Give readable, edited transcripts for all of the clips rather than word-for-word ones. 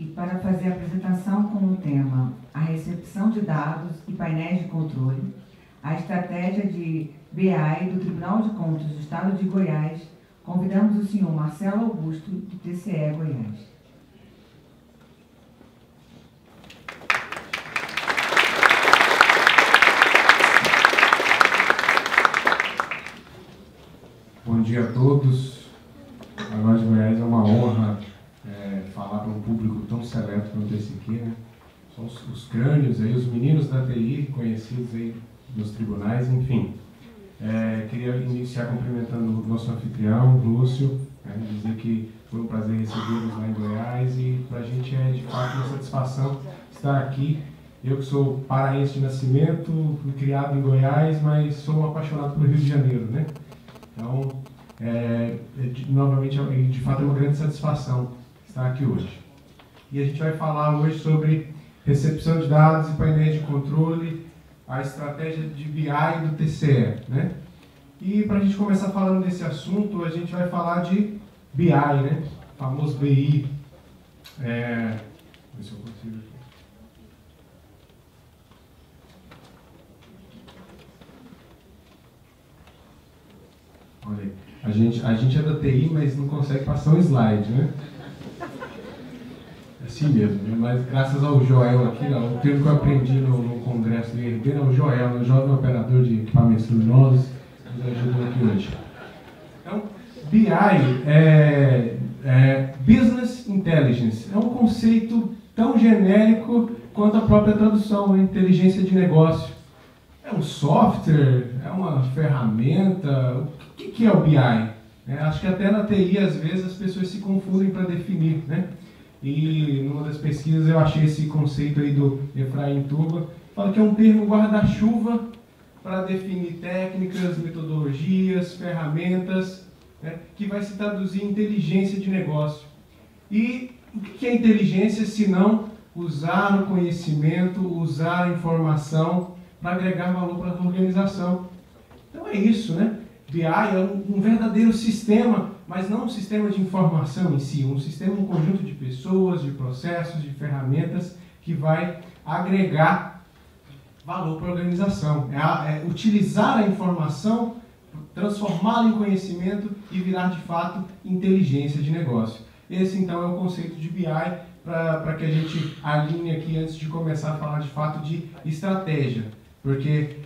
e para fazer a apresentação com o tema A recepção de dados e painéis de controle, a estratégia de BI do Tribunal de Contas do Estado de Goiás, convidamos o senhor Marcelo Augusto, do TCE Goiás. Bom dia a todos. Para nós de Goiás é uma honra falar para um público tão seleto quanto esse aqui, né? São os crânios, aí, os meninos da TI, conhecidos aí nos tribunais, enfim. Queria iniciar cumprimentando o nosso anfitrião, Lúcio, dizer que foi um prazer recebê-los lá em Goiás e para a gente é de fato uma satisfação estar aqui. Eu que sou paraense de nascimento, fui criado em Goiás, mas sou um apaixonado pelo Rio de Janeiro, né? Então, novamente, de fato, é uma grande satisfação estar aqui hoje. E a gente vai falar hoje sobre recepção de dados e painéis de controle, a estratégia de BI do TCE, né? E para a gente começar falando desse assunto, a gente vai falar de BI, né? O famoso BI. Vou ver se eu consigo aqui. Olha aí. A gente é da TI, mas não consegue passar um slide, né? É assim mesmo, mas graças ao Joel aqui, o termo que eu aprendi no congresso do IRB, o Joel, o jovem operador de equipamentos luminosos, nos ajudou aqui hoje. Então, BI é Business Intelligence. É um conceito tão genérico quanto a própria tradução, né? Inteligência de negócio. É um software? É uma ferramenta? O que é o BI? Acho que até na TI, às vezes, as pessoas se confundem para definir, né? E numa das pesquisas eu achei esse conceito aí do Efraim Turba, fala que é um termo guarda-chuva para definir técnicas, metodologias, ferramentas, né, que vai se traduzir em inteligência de negócio. E o que é inteligência se não usar o conhecimento, usar a informação para agregar valor para a organização? Então é isso, né? BI é um verdadeiro sistema, mas não um sistema de informação em si, um sistema, um conjunto de pessoas, de processos, de ferramentas que vai agregar valor para a organização. É utilizar a informação, transformá-la em conhecimento e virar de fato inteligência de negócio. Esse então é o conceito de BI para que a gente alinhe aqui antes de começar a falar de fato de estratégia. Porque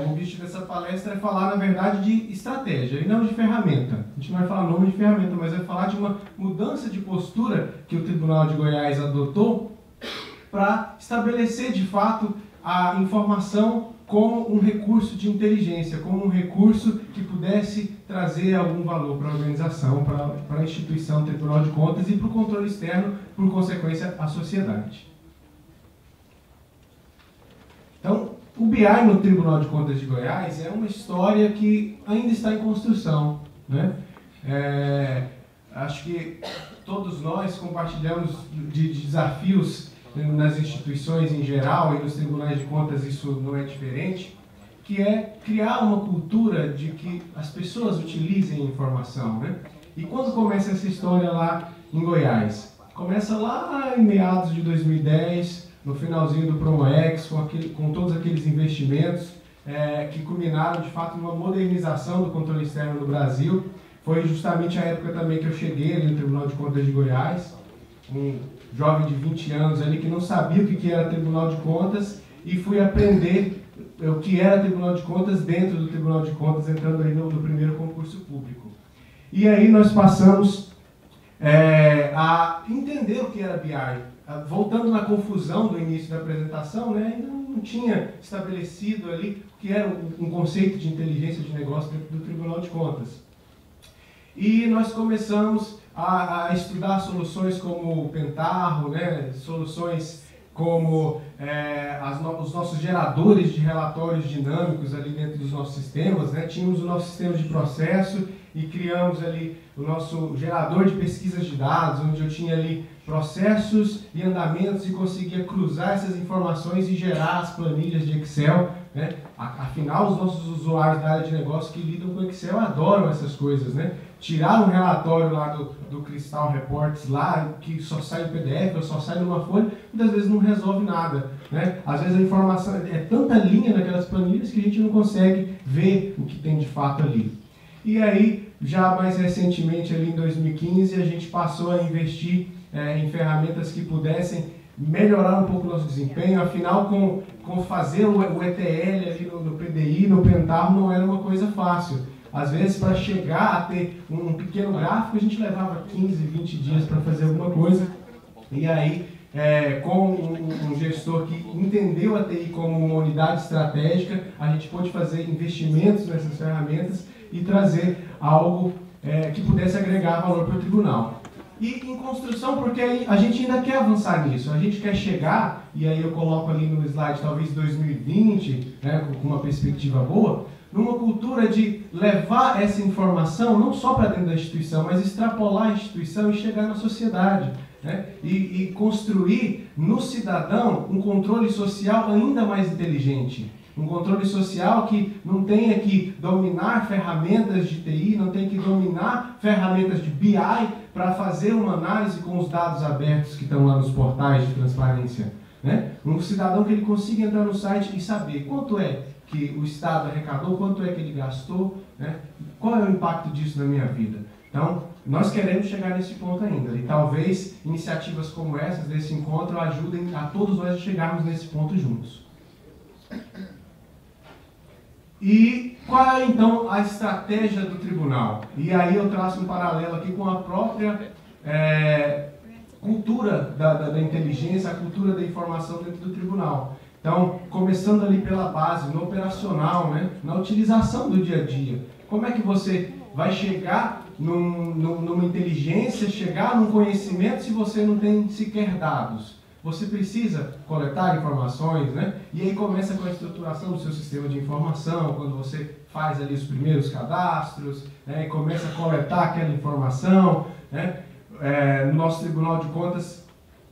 o objetivo dessa palestra é falar, na verdade, de estratégia e não de ferramenta. A gente não vai falar nome de ferramenta, mas vai falar de uma mudança de postura que o Tribunal de Goiás adotou para estabelecer, de fato, a informação como um recurso de inteligência, como um recurso que pudesse trazer algum valor para a organização, para a instituição Tribunal de Contas e para o controle externo, por consequência, a sociedade. Então, o BI no Tribunal de Contas de Goiás é uma história que ainda está em construção, né? Acho que todos nós compartilhamos de desafios nas instituições em geral e nos tribunais de contas isso não é diferente, que é criar uma cultura de que as pessoas utilizem a informação, né? E quando começa essa história lá em Goiás? Começa lá em meados de 2010, no finalzinho do PromoEx, com todos aqueles investimentos que culminaram, de fato, numa modernização do controle externo no Brasil. Foi justamente a época também que eu cheguei ali no Tribunal de Contas de Goiás, um jovem de 20 anos ali que não sabia o que era Tribunal de Contas e fui aprender o que era Tribunal de Contas dentro do Tribunal de Contas, entrando aí no primeiro concurso público. E aí nós passamos a entender o que era BI. Voltando na confusão do início da apresentação, né, ainda não tinha estabelecido ali o que era um conceito de inteligência de negócio dentro do Tribunal de Contas. E nós começamos a estudar soluções como o Pentaho, né, soluções como os nossos geradores de relatórios dinâmicos ali dentro dos nossos sistemas, né? Tínhamos o nosso sistema de processo e criamos ali o nosso gerador de pesquisas de dados, onde eu tinha ali processos e andamentos e conseguia cruzar essas informações e gerar as planilhas de Excel né? Afinal, os nossos usuários da área de negócio que lidam com Excel adoram essas coisas, né? Tirar um relatório lá do Crystal Reports lá, que só sai em PDF ou só sai numa folha, muitas vezes não resolve nada, né? Às vezes a informação é tanta linha naquelas planilhas que a gente não consegue ver o que tem de fato ali. E aí, já mais recentemente, ali em 2015, a gente passou a investir em ferramentas que pudessem melhorar um pouco o nosso desempenho. Afinal, com fazer o ETL ali no PDI, no Pentaho, não era uma coisa fácil. Às vezes, para chegar a ter um pequeno gráfico, a gente levava 15, 20 dias para fazer alguma coisa. E aí, com um gestor que entendeu a TI como uma unidade estratégica, a gente pôde fazer investimentos nessas ferramentas e trazer algo que pudesse agregar valor para o tribunal. E em construção, porque a gente ainda quer avançar nisso, a gente quer chegar, e aí eu coloco ali no slide talvez 2020, né, com uma perspectiva boa, numa cultura de levar essa informação não só para dentro da instituição, mas extrapolar a instituição e chegar na sociedade, né? E construir no cidadão um controle social ainda mais inteligente. Um controle social que não tenha que dominar ferramentas de TI, não tenha que dominar ferramentas de BI para fazer uma análise com os dados abertos que estão lá nos portais de transparência, né? Um cidadão que ele consiga entrar no site e saber quanto é que o Estado arrecadou, quanto é que ele gastou, né? Qual é o impacto disso na minha vida. Então, nós queremos chegar nesse ponto ainda. E talvez iniciativas como essas, desse encontro, ajudem a todos nós a chegarmos nesse ponto juntos. E qual é, então, a estratégia do tribunal? E aí eu traço um paralelo aqui com a própria cultura da inteligência, a cultura da informação dentro do tribunal. Então, começando ali pela base, no operacional, né? Na utilização do dia a dia. Como é que você vai chegar numa inteligência, chegar num conhecimento se você não tem sequer dados? Você precisa coletar informações, né? E aí começa com a estruturação do seu sistema de informação, quando você faz ali os primeiros cadastros, né? E começa a coletar aquela informação, né? No nosso Tribunal de Contas,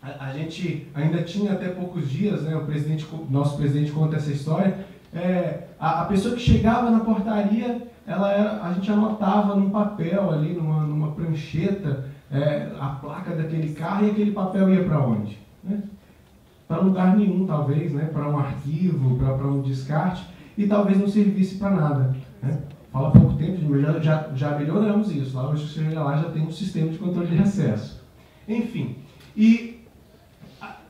a gente ainda tinha até poucos dias, né? Nosso presidente conta essa história, a pessoa que chegava na portaria, a gente anotava num papel ali, numa prancheta, a placa daquele carro, e aquele papel ia para onde? Né? Para lugar nenhum, talvez, né? Para um arquivo, para um descarte, e talvez não servisse para nada, né? Fala pouco tempo, mas já melhoramos isso. Lá hoje você lá já tem um sistema de controle de acesso. Enfim, e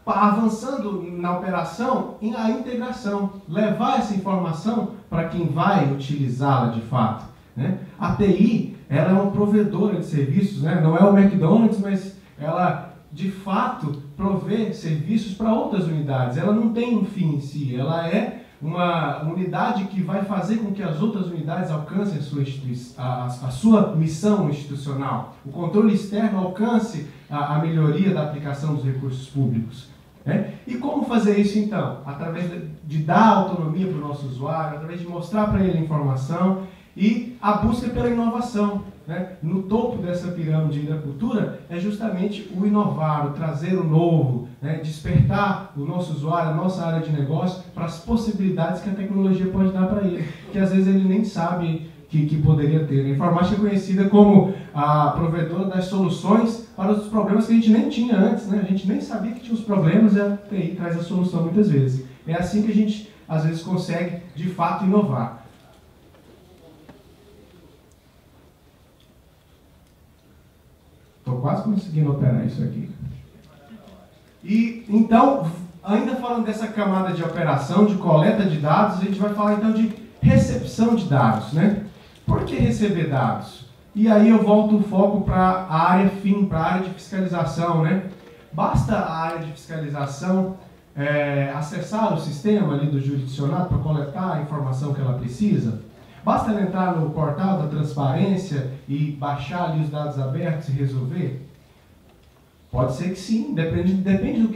avançando na operação, a integração, levar essa informação para quem vai utilizá-la de fato, né? A TI, ela é uma provedora de serviços, né? Não é o McDonald's, mas ela de fato provê serviços para outras unidades. Ela não tem um fim em si, ela é uma unidade que vai fazer com que as outras unidades alcancem a sua missão institucional. O controle externo alcance a melhoria da aplicação dos recursos públicos. E como fazer isso então? Através de dar autonomia para o nosso usuário, através de mostrar para ele a informação e a busca pela inovação. No topo dessa pirâmide da cultura é justamente o inovar, o trazer o novo, despertar o nosso usuário, a nossa área de negócio para as possibilidades que a tecnologia pode dar para ele, que às vezes ele nem sabe que poderia ter. A informática é conhecida como a provedora das soluções para os problemas que a gente nem tinha antes, né? A gente nem sabia que tinha os problemas e a TI traz a solução muitas vezes. É assim que a gente, às vezes, consegue, de fato, inovar. Estou quase conseguindo operar isso aqui. E, então, ainda falando dessa camada de operação, de coleta de dados, a gente vai falar, então, de recepção de dados, né? Por que receber dados? E aí eu volto o foco para a área fim, para a área de fiscalização, né? Basta a área de fiscalização acessar o sistema ali do jurisdicionado para coletar a informação que ela precisa? Basta ela entrar no portal da transparência e baixar ali os dados abertos e resolver? Pode ser que sim, depende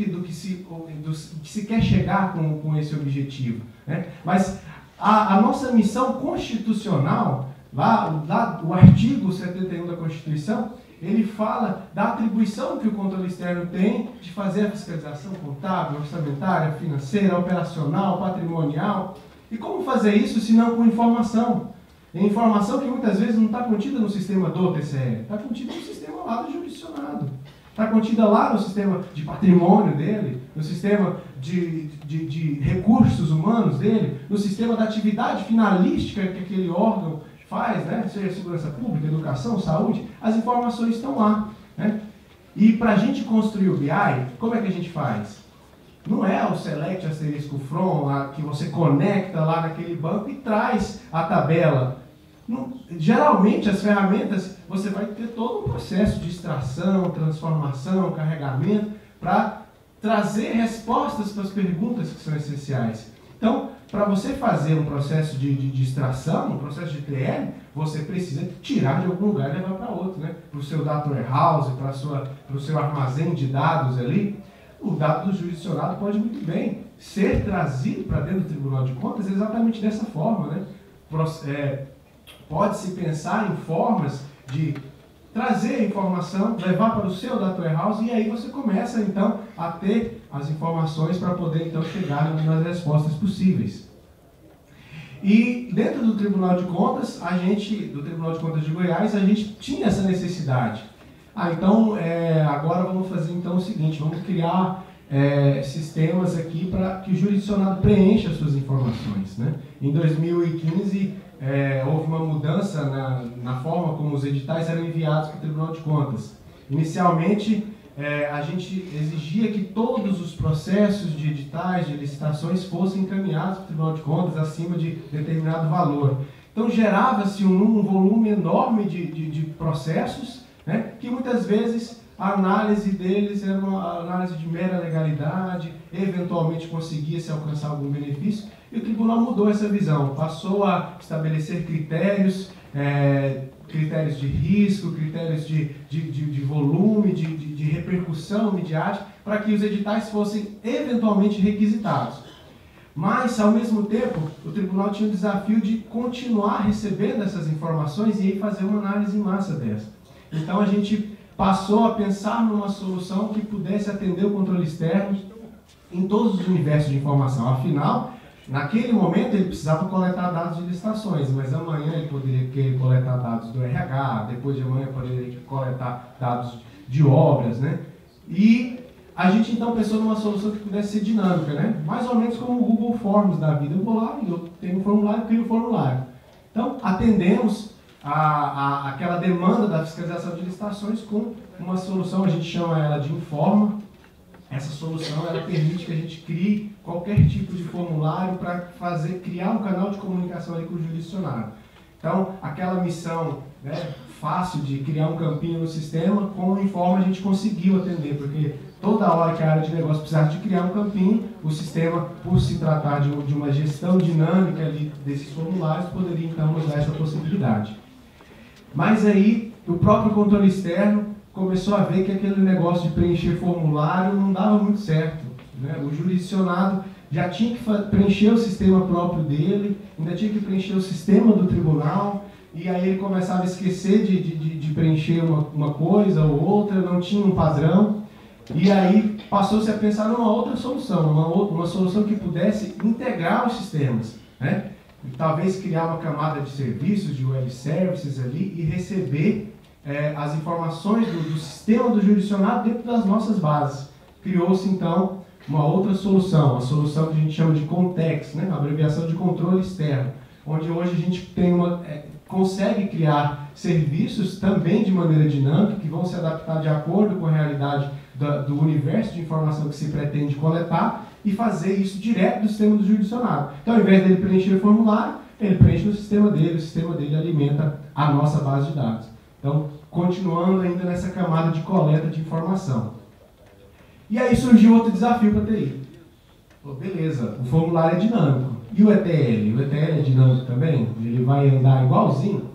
do que se quer chegar com esse objetivo, né? Mas a nossa missão constitucional, lá o artigo 71 da Constituição, ele fala da atribuição que o controle externo tem de fazer a fiscalização contábil, orçamentária, financeira, operacional, patrimonial. E como fazer isso se não com informação? E informação que muitas vezes não está contida no sistema do TCE, está contida no sistema lá do jurisdicionado. Está contida lá no sistema de patrimônio dele, no sistema de recursos humanos dele, no sistema da atividade finalística que aquele órgão faz, né? Seja segurança pública, educação, saúde, as informações estão lá. Né? E para a gente construir o BI, como é que a gente faz? Não é o select asterisco from que você conecta lá naquele banco e traz a tabela. Não, geralmente as ferramentas você vai ter todo um processo de extração, transformação, carregamento para trazer respostas para as perguntas que são essenciais. Então, para você fazer um processo de extração, um processo de TL, você precisa tirar de algum lugar e levar para outro, né? Para o seu data warehouse, para o seu armazém de dados ali. O dado do jurisdicionado pode muito bem ser trazido para dentro do Tribunal de Contas exatamente dessa forma, né? Pode-se pensar em formas de trazer a informação, levar para o seu data warehouse e aí você começa então a ter as informações para poder então chegar nas respostas possíveis. E dentro do Tribunal de Contas, do Tribunal de Contas de Goiás, a gente tinha essa necessidade. Então agora vamos fazer então o seguinte, vamos criar sistemas aqui para que o jurisdicionado preencha as suas informações. Né? Em 2015, houve uma mudança na forma como os editais eram enviados para o Tribunal de Contas. Inicialmente, a gente exigia que todos os processos de editais, de licitações, fossem encaminhados para o Tribunal de Contas acima de determinado valor. Então, gerava-se um volume enorme de processos, né, que muitas vezes a análise deles era uma análise de mera legalidade, eventualmente conseguia-se alcançar algum benefício, e o tribunal mudou essa visão, passou a estabelecer critérios, critérios de risco, critérios de volume, de repercussão midiática, para que os editais fossem eventualmente requisitados. Mas, ao mesmo tempo, o tribunal tinha o desafio de continuar recebendo essas informações e aí fazer uma análise em massa dessa. Então, a gente passou a pensar numa solução que pudesse atender o controle externo em todos os universos de informação. Afinal, naquele momento ele precisava coletar dados de licitações, mas amanhã ele poderia querer coletar dados do RH, depois de amanhã poderia coletar dados de obras, né? E a gente então pensou numa solução que pudesse ser dinâmica, né? Mais ou menos como o Google Forms da vida. Eu vou lá e eu tenho um formulário, crio um formulário. Então, atendemos aquela demanda da fiscalização de licitações com uma solução, a gente chama ela de Informa. Essa solução ela permite que a gente crie qualquer tipo de formulário para criar um canal de comunicação ali com o jurisdicionado. Então, aquela missão, né, fácil de criar um campinho no sistema, com o Informa a gente conseguiu atender, porque toda hora que a área de negócio precisava de criar um campinho, o sistema, por se tratar de uma gestão dinâmica ali desses formulários, poderia então nos dar essa possibilidade. Mas aí, o próprio controle externo começou a ver que aquele negócio de preencher formulário não dava muito certo. Né? O jurisdicionado já tinha que preencher o sistema próprio dele, ainda tinha que preencher o sistema do tribunal, e aí ele começava a esquecer de preencher uma coisa ou outra, não tinha um padrão, e aí passou-se a pensar numa outra solução, uma solução que pudesse integrar os sistemas, né? Talvez criar uma camada de serviços, de web services ali, e receber as informações do sistema do jurisdicionado dentro das nossas bases. Criou-se, então, uma outra solução, a solução que a gente chama de Context, né? A abreviação de controle externo, onde hoje a gente tem consegue criar serviços também de maneira dinâmica, que vão se adaptar de acordo com a realidade do universo de informação que se pretende coletar e fazer isso direto do sistema do jurisdicionado. Então, ao invés dele preencher o formulário, ele preenche no sistema dele, o sistema dele alimenta a nossa base de dados. Então, continuando ainda nessa camada de coleta de informação. E aí surgiu outro desafio para a TI. Beleza, o formulário é dinâmico. E o ETL? O ETL é dinâmico também? Ele vai andar igualzinho?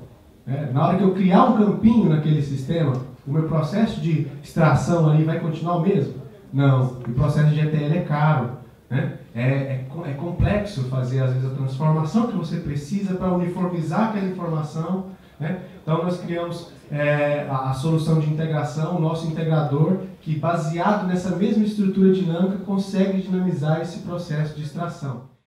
Na hora que eu criar um campinho naquele sistema, o meu processo de extração ali vai continuar o mesmo? Não, o processo de ETL é caro. Né? É complexo fazer, às vezes, a transformação que você precisa para uniformizar aquela informação. Né? Então, nós criamos a solução de integração, o nosso integrador, que, baseado nessa mesma estrutura dinâmica, consegue dinamizar esse processo de extração.